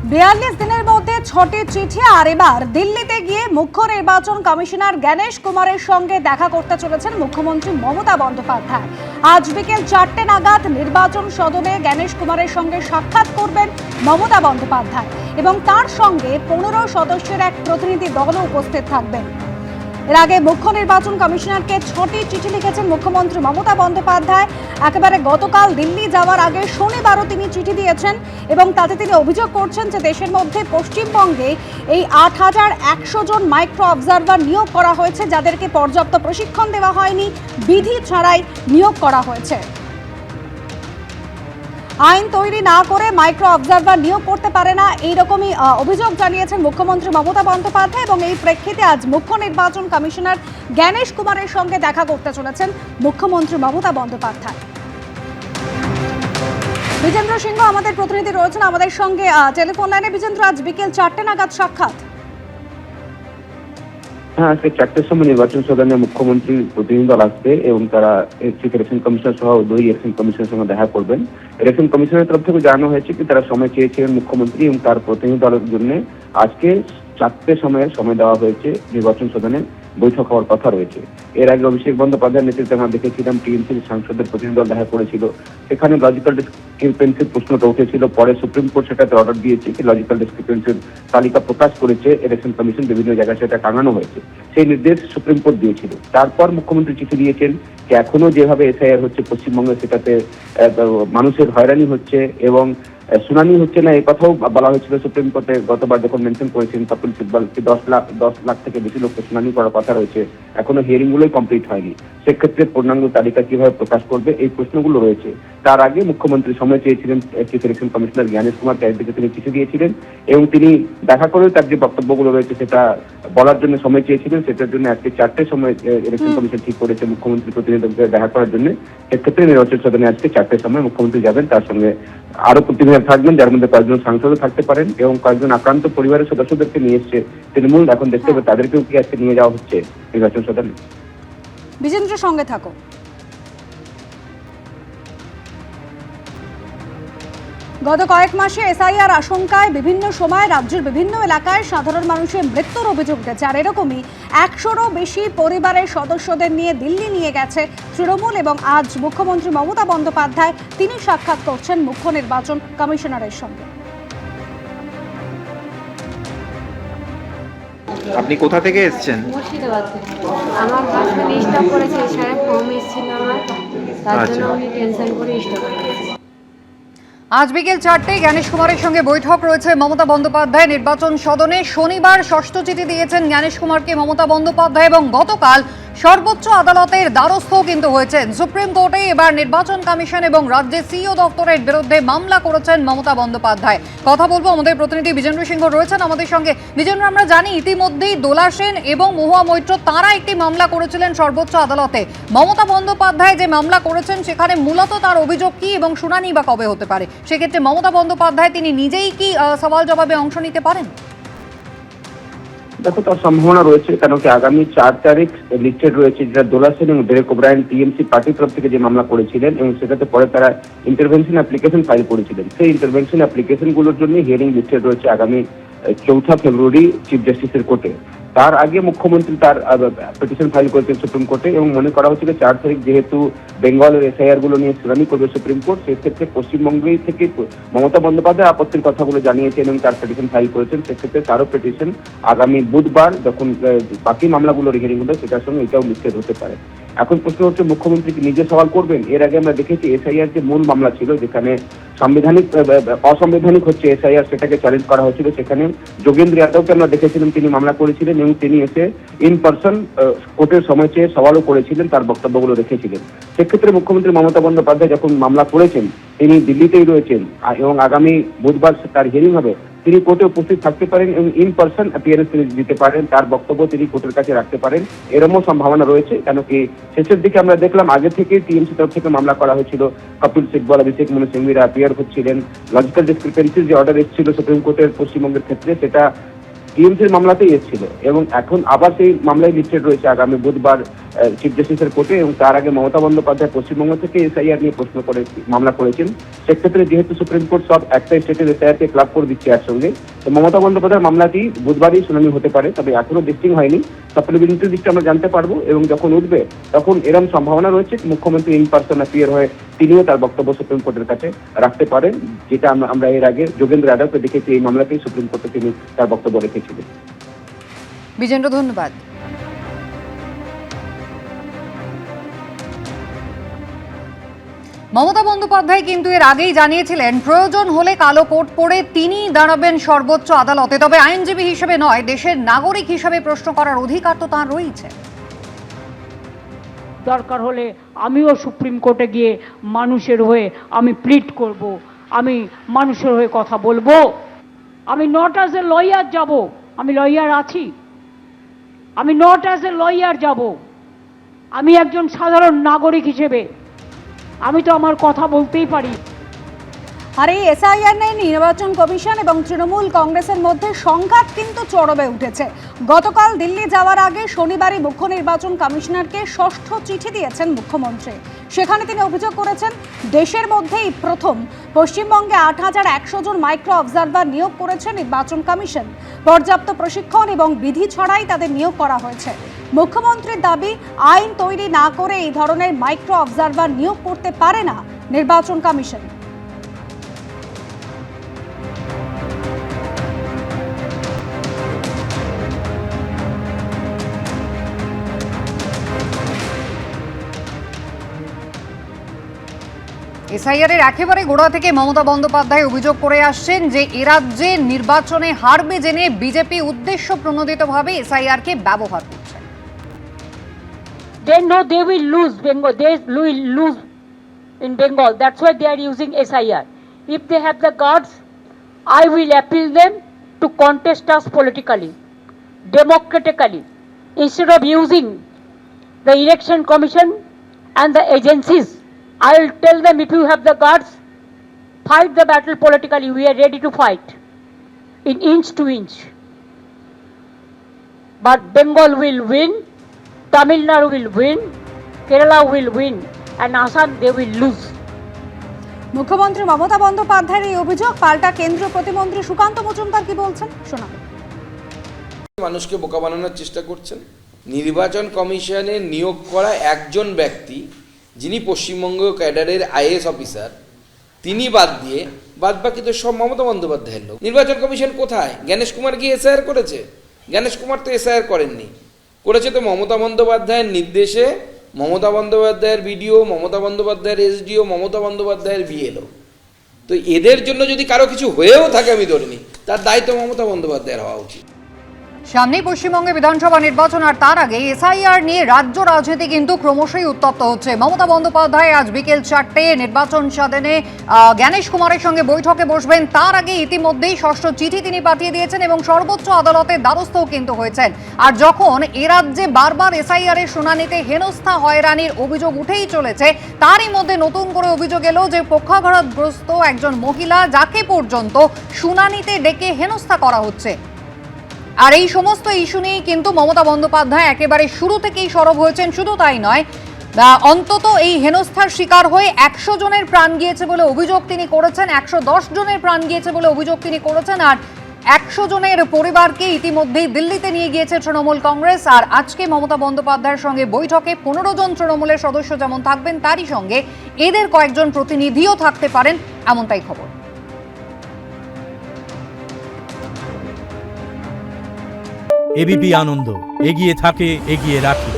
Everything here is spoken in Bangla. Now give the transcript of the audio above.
42 দিনের মধ্যে 6টি চিঠি। আর এবার দিল্লিতে গিয়ে মুখ্য নির্বাচন কমিশনার জ্ঞানেশ কুমারের সঙ্গে দেখা করতে চলেছেন মুখ্যমন্ত্রী মমতা বন্দ্যোপাধ্যায়। আজ বিকেল 4টে নাগাদ নির্বাচন সদনে জ্ঞানেশ কুমারের সঙ্গে সাক্ষাৎ করবেন মমতা বন্দ্যোপাধ্যায় এবং তার সঙ্গে 15 সদস্যের এক প্রতিনিধি দলও উপস্থিত থাকবেন। এর আগে মুখ্য নির্বাচন কমিশনারকে 6টি চিঠি লিখেছেন মুখ্যমন্ত্রী মমতা বন্দ্যোপাধ্যায়। একেবারে গতকাল দিল্লি যাওয়ার আগে শনিবারও তিনি চিঠি দিয়েছেন এবং তাতে তিনি অভিযোগ করছেন যে দেশের মধ্যে পশ্চিমবঙ্গে এই 8100 জন মাইক্রো অবজারভার নিয়োগ করা হয়েছে, যাদেরকে পর্যাপ্ত প্রশিক্ষণ দেওয়া হয়নি, বিধি ছাড়াই নিয়োগ করা হয়েছে। আইন তৈরি না করে মাইক্রো অবজারভার নিয়োগ করতে পারে না, এইরকমই অভিযোগ জানিয়েছেন মুখ্যমন্ত্রী মমতা বন্দ্যোপাধ্যায় এবং এই প্রেক্ষিতে আজ মুখ্য নির্বাচন কমিশনার জ্ঞানেশ কুমারের সঙ্গে দেখা করতে চলেছেন মুখ্যমন্ত্রী মমতা বন্দ্যোপাধ্যায়। বিজেন্দ্র সিংহ আমাদের প্রতিনিধি রয়েছেন আমাদের সঙ্গে টেলিফোন লাইনে। বিজেন্দ্র, আজ বিকেল 4টে নাগাদ সাক্ষাৎ। হ্যাঁ, আজকে 4টার সময় নির্বাচন সদনে মুখ্যমন্ত্রীর প্রতিনিধি দল আসবে এবং তারা চিফ ইলেকশন কমিশনার সহ 2 ইলেকশন কমিশনের সঙ্গে দেখা করবেন। ইলেকশন কমিশনের তরফ থেকে জানানো হয়েছে কি তারা সময় চেয়েছিলেন মুখ্যমন্ত্রী এবং তার প্রতিনিধি দলের জন্য আজকে 4টে সময় দেওয়া হয়েছে। নির্বাচন সদনে বৈঠক হওয়ার কথা রয়েছে। এর আগে অভিষেক বন্দ্যোপাধ্যায়ের নেতৃত্বে আমরা দেখেছিলাম টিএমসির সাংসদদের প্রতিনিধি দল দেখা করেছিল। সেখানে লজিক্যাল ডিসক্রিপেন্সির প্রশ্নটা উঠেছিল, পরে সুপ্রিম কোর্ট সেটাতে অর্ডার দিয়েছে কি লজিক্যাল ডিসক্রিপেন্সির তালিকা প্রকাশ করেছে ইলেকশন কমিশন, বিভিন্ন জায়গায় সেটা টাঙানো হয়েছে, সেই নির্দেশ সুপ্রিম কোর্ট দিয়েছিল। তারপর মুখ্যমন্ত্রী চিঠি দিয়েছেন যে এখনো যেভাবে এসআইআর হচ্ছে পশ্চিমবঙ্গে সেটাতে মানুষের হয়রানি হচ্ছে এবং শুনানি হচ্ছে না, এই কথাও বলা হয়েছিল সুপ্রিম কোর্টে। গতবার যখন মেনশন করেছেন কপিল সিব্বল 10 লাখ থেকে বেশি লোককে শুনানি করার কথা রয়েছে, এখনো হিয়ারিং গুলোই কমপ্লিট হয়নি। সেক্ষেত্রে পূর্ণাঙ্গ তালিকা কিভাবে প্রকাশ করবে, এই প্রশ্নগুলো রয়েছে। তার আগে মুখ্যমন্ত্রী সময় চেয়েছিলেন চিফ ইলেকশন কমিশনার জ্ঞানেশ কুমারকে, একদিকে তিনি চিঠি দিয়েছিলেন এবং তিনি দেখা করে তার যে বক্তব্যগুলো রয়েছে সেটা বলার জন্য সময় চেয়েছিলেন। সেটার জন্য আজকে 4টের সময় ইলেকশন কমিশন ঠিক করেছে মুখ্যমন্ত্রী প্রতিনিধিদের দেখা করার জন্য। সেক্ষেত্রে নির্বাচন সদনে আজকে 4টের সময় মুখ্যমন্ত্রী যাবেন, তার সঙ্গে আরো প্রতিনিধি থাকবেন, যার মধ্যে কয়েকজন সাংসদও থাকতে পারেন এবং কয়েকজন আক্রান্ত পরিবারের সদস্যদেরকে নিয়ে এসছে তৃণমূল। এখন দেখতে হবে তাদেরকেও কি আজকে নিয়ে যাওয়া হচ্ছে নির্বাচন সদনে। বিজেন্দ্র, সঙ্গে থাকো। গত কয়েক মাসে এসআইআর আশঙ্কায় বিভিন্ন সময় রাজ্যের বিভিন্ন এলাকায় সাধারণ মানুষের মৃত্যুর অভিযোগ উঠেছে। আর এরকমই 100রও বেশি পরিবারের সদস্যদের নিয়ে দিল্লি নিয়ে গেছে তৃণমূল এবং আজ মুখ্যমন্ত্রী মমতা বন্দ্যোপাধ্যায় তিনি সাক্ষাৎ করছেন মুখ্য নির্বাচন কমিশনারের সঙ্গে। আপনি কোথা থেকে এসেছেন? মুর্শিদাবাদ থেকে। আমার হাজবেন্ড স্টক করেছে, সারা ফর্ম এসেছিল আমার, তার জন্য উনি টেনশন করে স্টক করেছে। আজ বিকেল 4টে জ্ঞানেশ কুমারের সঙ্গে বৈঠক রয়েছে মমতা বন্দ্যোপাধ্যায় নির্বাচন সদনে। শনিবার ষষ্ঠ চিঠি দিয়েছেন জ্ঞানেশ কুমারকে মমতা বন্দ্যোপাধ্যায় এবং গতকাল সর্বোচ্চ আদালতের দ্বারস্থ কিন্তু হয়েছেন। সুপ্রিম কোর্টে এবার নির্বাচন কমিশন এবং রাজ্যের সিইও দপ্তরের বিরুদ্ধে মামলা করেছেন মমতা বন্দ্যোপাধ্যায়। কথা বলবো, আমাদের প্রতিনিধি বিজেন্দ্র সিংহ রয়েছেন আমাদের সঙ্গে। বিজেন্দ্র, আমরা জানি ইতিমধ্যেই দোলা সেন এবং মহুয়া মৈত্র তারা একটি মামলা করেছিলেন সর্বোচ্চ আদালতে। মমতা বন্দ্যোপাধ্যায় যে মামলা করেছেন সেখানে মূলত তার অভিযোগ কি এবং শুনানি বা কবে হতে পারে? সেক্ষেত্রে মমতা বন্দ্যোপাধ্যায় তিনি নিজেই কি সওয়াল জবাবে অংশ নিতে পারেন? দেখো, তার সম্ভাবনা রয়েছে, কারণ কি আগামী 4 তারিখ লিস্টেড রয়েছে, যেটা দোলা সেন এবং ডেরেক ওব্রায়েন টিএমসি পার্টির তরফ থেকে যে মামলা করেছিলেন এবং সেটাতে পরে তারা ইন্টারভেনশন অ্যাপ্লিকেশন ফাইল করেছিলেন। সেই ইন্টারভেনশন অ্যাপ্লিকেশন গুলোর জন্য হিয়ারিং লিস্টেড রয়েছে আগামী 4 ফেব্রুয়ারি চিফ জাস্টিসের কোর্টে। তার আগে মুখ্যমন্ত্রী তার পিটিশন ফাইল করেছেন সুপ্রিম কোর্টে এবং মনে করা হচ্ছে 4 তারিখ যেহেতু বেঙ্গলের এসআইআর গুলো নিয়ে শুনানি করবে সুপ্রিম কোর্ট, সেক্ষেত্রে পশ্চিমবঙ্গে থেকে মমতা বন্দ্যোপাধ্যায় আপত্তির কথাগুলো জানিয়েছেন এবং তার পিটিশন ফাইল করেছেন। সেক্ষেত্রে তারও পিটিশন আগামী বুধবার যখন বাকি মামলাগুলোর হিয়ারিং হবে সেটার সঙ্গে এটাও লিস্টেড হতে পারে। এখন প্রশ্ন হচ্ছে মুখ্যমন্ত্রী কি নিজে সওয়াল করবেন? এর আগে আমরা দেখেছি এসআইআর যে মূল মামলা ছিল, যেখানে অসাংবিধানিক হচ্ছে এসআইআর, সেটাকে চ্যালেঞ্জ করা হয়েছিল। সেখানে যোগেন্দ্র যাদবকে আমরা দেখেছিলাম তিনি মামলা করেছিলেন এবং তিনি এসে ইন পার্সন কোর্টের সময় চেয়ে সওয়ালও করেছিলেন, তার বক্তব্যগুলো রেখেছিলেন। সেক্ষেত্রে মুখ্যমন্ত্রী মমতা বন্দ্যোপাধ্যায় যখন মামলা করেছেন তিনি দিল্লিতেই রয়েছেন এবং আগামী বুধবার তার হিয়ারিং হবে, তিনি কোর্টে উপস্থিত থাকতে পারেন এবং ইন পার্সন অ্যাপিয়ারেন্স তিনি দিতে পারেন, তার বক্তব্য তিনি কোর্টের কাছে রাখতে পারেন, এরকমও সম্ভাবনা রয়েছে। কেন কি শেষের দিকে আমরা দেখলাম আগে থেকে টিএমসি তরফ থেকে মামলা করা হয়েছিল, কপিল সিব্বল, অভিষেক মনু সিংভিরা অ্যাপিয়ার হচ্ছিলেন। লজিক্যাল ডিসক্রিপেন্সি যে অর্ডার এসেছিল সুপ্রিম কোর্টের পশ্চিমবঙ্গের ক্ষেত্রে, সেটা টিএমসির মামলাতেই এসেছিল এবং এখন আবার সেই মামলায় লিস্টেড রয়েছে আগামী বুধবার চিফ জাস্টিসের কোর্টে। এবং তার আগে মমতা বন্দ্যোপাধ্যায় পশ্চিমবঙ্গ থেকে এসআইআর নিয়ে মামলা করেছেন। সেক্ষেত্রে যেহেতু সুপ্রিম কোর্ট সব একটা স্টেটের এসআইআরকে ক্লাব করে দিচ্ছে একসঙ্গে, তো মমতা বন্দ্যোপাধ্যায়ের মামলাটি বুধবারই শুনানি হতে পারে, তবে এখনো লিস্টিং হয়নি। সাপ্লিমেন্টারি লিস্ট আমরা জানতে পারবো এবং যখন উঠবে তখন এরকম সম্ভাবনা রয়েছে মুখ্যমন্ত্রী ইন পার্সন অ্যাপিয়ার হয়ে তিনিও তার বক্তব্য সুপ্রিম কোর্টের কাছে রাখতে পারেন, যেটা আমরা এর আগে যোগেন্দ্র যাদবকে দেখেছি এই মামলাতেই সুপ্রিম কোর্টে তিনি তার বক্তব্য রেখেছিলেন। বিজেন্দ্র, ধন্যবাদ। মমতা বন্দ্যোপাধ্যায় কিন্তু এর আগেই জানিয়েছিলেন প্রয়োজন হলে কালো কোট পরে তিনিই দাঁড়াবেন সর্বোচ্চ আদালতে, তবে আইনজীবী হিসেবে নয়, দেশের নাগরিক হিসেবে প্রশ্ন করার অধিকার তো তাঁর রয়েছে। দরকার হলে আমিও সুপ্রিম কোর্টে গিয়ে মানুষের হয়ে আমি প্লিড করব, আমি মানুষের হয়ে কথা বলবো। আমি নট অ্যাজ এ লয়ার যাব, আমি লয়ার আছি, আমি নট অ্যাজ এ লয়ার যাব, আমি একজন সাধারণ নাগরিক হিসেবে আমি তো আমার কথা বলতেই পারি। আর এই এসআইআর নিয়ে নির্বাচন কমিশন এবং তৃণমূল কংগ্রেসের মধ্যে সংঘাত কিন্তু চরমে উঠেছে। গতকাল দিল্লি যাওয়ার আগে শনিবারই মুখ্য নির্বাচন কমিশনারকে ষষ্ঠ চিঠি দিয়েছেন মুখ্যমন্ত্রী। সেখানে তিনি অভিযোগ করেছেন দেশের মধ্যেই প্রথম পশ্চিমবঙ্গে ৮,১০০ জন মাইক্রো অবজারভার নিয়োগ করেছে নির্বাচন কমিশন। পর্যাপ্ত প্রশিক্ষণ এবং বিধি ছাড়াই তাদের নিয়োগ করা হয়েছে। মুখ্যমন্ত্রীর দাবি, আইন তৈরি না করে এই ধরনের মাইক্রো অবজারভার নিয়োগ করতে পারে না নির্বাচন কমিশন। এসআইআর এর একেবারে গোড়া থেকে মমতা বন্দ্যোপাধ্যায় অভিযোগ করে আসছেন যে এ রাজ্যে নির্বাচনে হারবে জেনে বিজেপি উদ্দেশ্য প্রণোদিতভাবে এসআইআর কে ব্যবহার করছে। They know they will lose Bengal, they will lose in Bengal, that's why they are using SIR. If they have the guts, I will appeal them to contest us politically, democratically, instead of using the election commission and the agencies. I will tell them, if you have the guts, fight the battle politically. We are ready to fight in inch to inch. But Bengal will win, Tamil Nadu will win, Kerala will win, and Assam they will lose. মুখ্যমন্ত্রী মমতা বন্দ্যোপাধ্যায়ের এই অভিযোগ পাল্টা কেন্দ্রীয় প্রতিমন্ত্রী সুকান্ত মজুমদার কি বলছেন শোনাবো। মানুষকে বোকা বানানোর চেষ্টা করছেন। নির্বাচন কমিশনে নিয়োগ করা একজন ব্যক্তি যিনি পশ্চিমবঙ্গ ক্যাডারের আইএএস অফিসার, তিনি বাদ দিয়ে বাদবাকি তো সব মমতা বন্দ্যোপাধ্যায়ের লোক। নির্বাচন কমিশন কোথায়? জ্ঞানেশ কুমার কি এসআইআর করেছে? জ্ঞানেশ কুমার তো এসআইআর করেননি, করেছে তো মমতা বন্দ্যোপাধ্যায়ের নির্দেশে মমতা বন্দ্যোপাধ্যায়ের বিডিও, মমতা বন্দ্যোপাধ্যায়ের এসডিও, মমতা বন্দ্যোপাধ্যায়ের বিএলও। তো এদের জন্য যদি কারো কিছু হয়েও থাকে, আমি ধরে নিই তার দায়িত্ব মমতা বন্দ্যোপাধ্যায়ের হওয়া উচিত। সামনেই পশ্চিমবঙ্গে বিধানসভা নির্বাচন, আর তার আগে এসআইআর নিয়ে রাজ্য রাজনীতি কিন্তু ক্রমশই উত্তপ্ত হচ্ছে। মমতা বন্দ্যোপাধ্যায় আজ বিকেল 4টে নির্বাচন সদনে জ্ঞানেশ কুমারের সঙ্গে বৈঠকে বসবেন। তার আগে ইতিমধ্যেই ষষ্ঠ চিঠি তিনি পাঠিয়ে দিয়েছেন এবং সর্বোচ্চ আদালতের দ্বারস্থও কিন্তু হয়েছেন। আর যখন এ রাজ্যে বারবার এসআইআর এর শুনানিতে হেনস্থা হয়রানির অভিযোগ উঠেই চলেছে, তারই মধ্যে নতুন করে অভিযোগ এলো যে পক্ষাঘাতগ্রস্ত একজন মহিলা, যাকে পর্যন্ত শুনানিতে ডেকে হেনস্থা করা হচ্ছে। আর এই সমস্ত ইস্যু নিয়ে কিন্তু মমতা বন্দ্যোপাধ্যায় একেবারে শুরু থেকেই সরব হয়েছেন। শুধু তাই নয়, অন্তত এই হেনস্থার শিকার হয়ে 100 জনের প্রাণ গিয়েছে বলে অভিযোগ তিনি করেছেন, 110 জনের প্রাণ গিয়েছে বলে অভিযোগ তিনি করেছেন। আর 100 জনের পরিবারকে ইতিমধ্যেই দিল্লিতে নিয়ে গিয়েছে তৃণমূল কংগ্রেস। আর আজকে মমতা বন্দ্যোপাধ্যায়ের সঙ্গে বৈঠকে 15 জন তৃণমূলের সদস্য যেমন থাকবেন, তারই সঙ্গে এদের কয়েকজন প্রতিনিধিও থাকতে পারেন, এমনটাই খবর। এবিপি আনন্দ, এগিয়ে থাকে, এগিয়ে রাখে।